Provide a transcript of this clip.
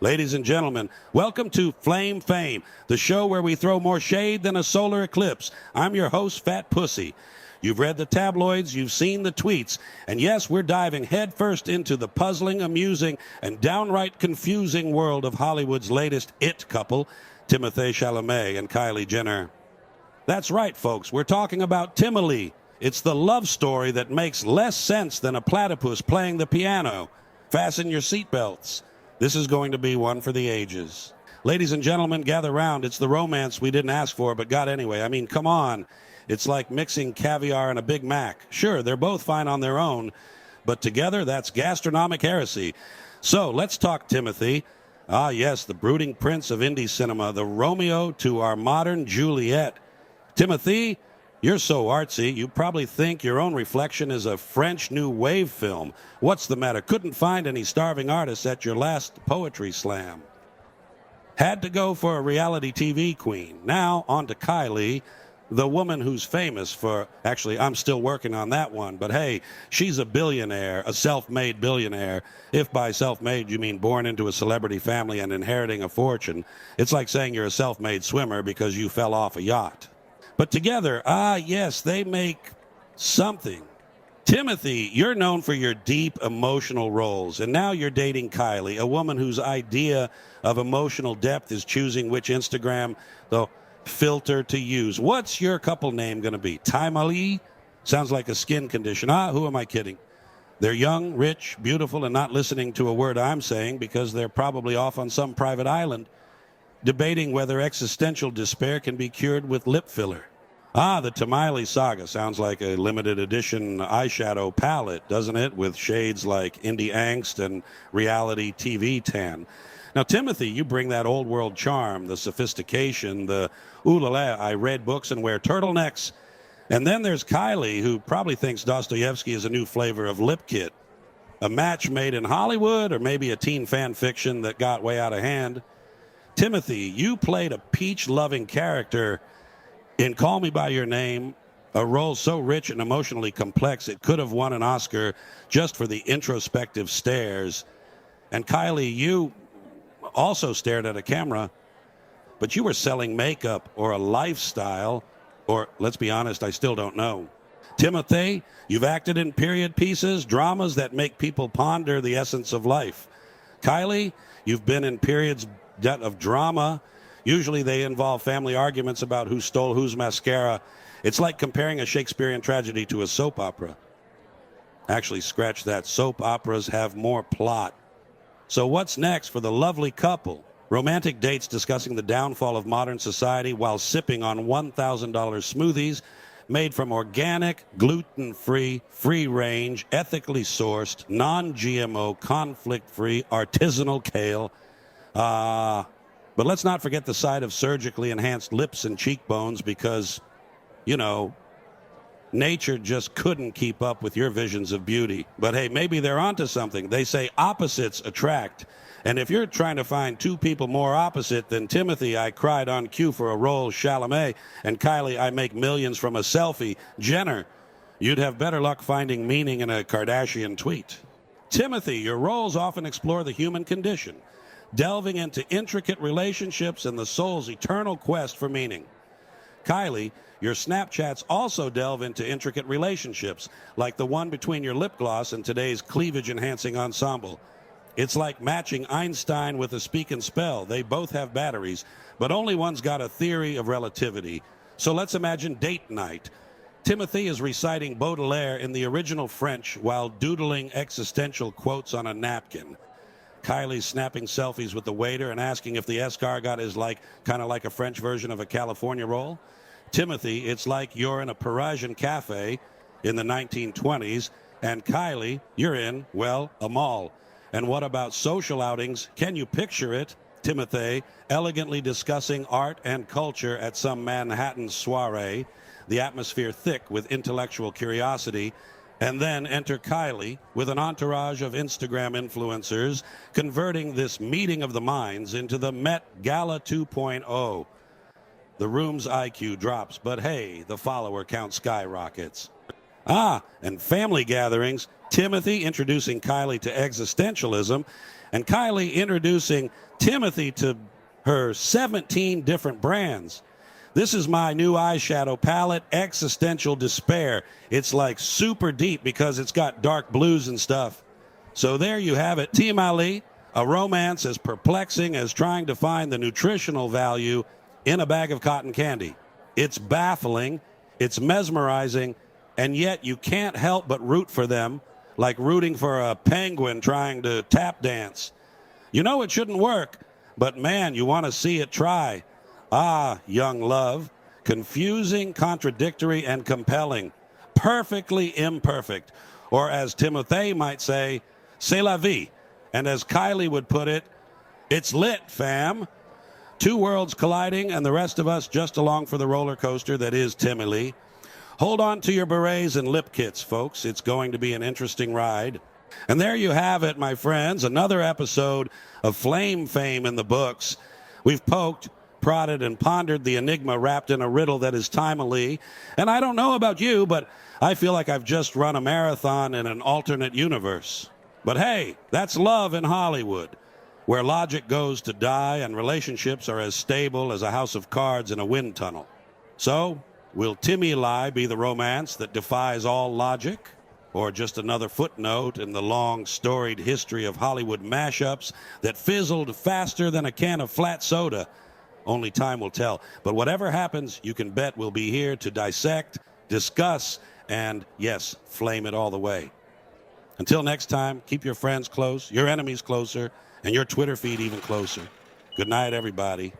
Ladies and gentlemen, welcome to Flame Fame, the show where we throw more shade than a solar eclipse. I'm your host, Fat Pussy. You've read the tabloids, you've seen the tweets, and yes, we're diving headfirst into the puzzling, amusing, and downright confusing world of Hollywood's latest it couple, Timothée Chalamet and Kylie Jenner. That's right, folks, we're talking about Timothée. It's the love story that makes less sense than a platypus playing the piano. Fasten your seatbelts. This is going to be one for the ages. Ladies and gentlemen, gather round. It's the romance we didn't ask for but got anyway. I mean, come on. It's like mixing caviar and a Big Mac. Sure, they're both fine on their own, but together, that's gastronomic heresy. So let's talk Timothée. Ah, yes, the brooding prince of indie cinema, the Romeo to our modern Juliet. Timothée, you're so artsy, you probably think your own reflection is a French New Wave film. What's the matter? Couldn't find any starving artists at your last poetry slam. Had to go for a reality TV queen. Now, on to Kylie, the woman who's famous for, actually, I'm still working on that one, but hey, she's a billionaire, a self-made billionaire. If by self-made you mean born into a celebrity family and inheriting a fortune. It's like saying you're a self-made swimmer because you fell off a yacht. But together, yes, they make something. Timothée, you're known for your deep emotional roles, and now you're dating Kylie, a woman whose idea of emotional depth is choosing which Instagram filter to use. What's your couple name going to be? Timothée? Sounds like a skin condition. Who am I kidding? They're young, rich, beautiful, and not listening to a word I'm saying because they're probably off on some private island debating whether existential despair can be cured with lip filler. The Timothée saga sounds like a limited edition eyeshadow palette, doesn't it? With shades like indie angst and reality TV tan. Now, Timothée, you bring that old world charm, the sophistication, the ooh la la, I read books and wear turtlenecks. And then there's Kylie, who probably thinks Dostoevsky is a new flavor of lip kit. A match made in Hollywood, or maybe a teen fan fiction that got way out of hand. Timothée, you played a peach-loving character in Call Me By Your Name, a role so rich and emotionally complex it could have won an Oscar just for the introspective stares. And Kylie, you also stared at a camera, but you were selling makeup or a lifestyle, or let's be honest, I still don't know. Timothée, you've acted in period pieces, dramas that make people ponder the essence of life. Kylie, you've been in periods of drama. Usually they involve family arguments about who stole whose mascara. It's like comparing a Shakespearean tragedy to a soap opera. Actually, scratch that. Soap operas have more plot. So what's next for the lovely couple? Romantic dates discussing the downfall of modern society while sipping on $1,000 smoothies made from organic, gluten-free, free-range, ethically sourced, non-GMO, conflict-free, artisanal kale. But let's not forget the side of surgically enhanced lips and cheekbones because, nature just couldn't keep up with your visions of beauty. But hey, maybe they're onto something. They say opposites attract. And if you're trying to find two people more opposite than Timothée, I cried on cue for a role, Chalamet, and Kylie, I make millions from a selfie, Jenner, you'd have better luck finding meaning in a Kardashian tweet. Timothée, your roles often explore the human condition, delving into intricate relationships and the soul's eternal quest for meaning. Kylie, your Snapchats also delve into intricate relationships, like the one between your lip gloss and today's cleavage-enhancing ensemble. It's like matching Einstein with a speak and spell. They both have batteries, but only one's got a theory of relativity. So let's imagine date night. Timothée is reciting Baudelaire in the original French while doodling existential quotes on a napkin. Kylie's snapping selfies with the waiter and asking if the escargot is kind of like a French version of a California roll. Timothée, it's like you're in a Parisian cafe in the 1920s, and Kylie, you're in, well, a mall. And what about social outings? Can you picture it? Timothée, elegantly discussing art and culture at some Manhattan soiree, the atmosphere thick with intellectual curiosity. And then enter Kylie with an entourage of Instagram influencers, converting this meeting of the minds into the Met Gala 2.0. The room's IQ drops, but hey, the follower count skyrockets. And family gatherings, Timothy introducing Kylie to existentialism, and Kylie introducing Timothy to her 17 different brands. This is my new eyeshadow palette, Existential Despair. It's like super deep because it's got dark blues and stuff. So there you have it, Team Ali, a romance as perplexing as trying to find the nutritional value in a bag of cotton candy. It's baffling, it's mesmerizing, and yet you can't help but root for them, like rooting for a penguin trying to tap dance. You know it shouldn't work, but man, you want to see it try. Ah, young love, confusing, contradictory, and compelling, perfectly imperfect, or as Timothée might say, c'est la vie. And as Kylie would put it, it's lit, fam. Two worlds colliding and the rest of us just along for the roller coaster that is Timmy Lee. Hold on to your berets and lip kits, folks. It's going to be an interesting ride. And there you have it, my friends, another episode of Flame Fame in the books. We've poked, prodded, and pondered the enigma wrapped in a riddle that is timely. And I don't know about you, but I feel like I've just run a marathon in an alternate universe. But hey, that's love in Hollywood, where logic goes to die and relationships are as stable as a house of cards in a wind tunnel. So, will Timmy Lie be the romance that defies all logic? Or just another footnote in the long, storied history of Hollywood mashups that fizzled faster than a can of flat soda? Only time will tell. But whatever happens, you can bet we'll be here to dissect, discuss, and, yes, flame it all the way. Until next time, keep your friends close, your enemies closer, and your Twitter feed even closer. Good night, everybody.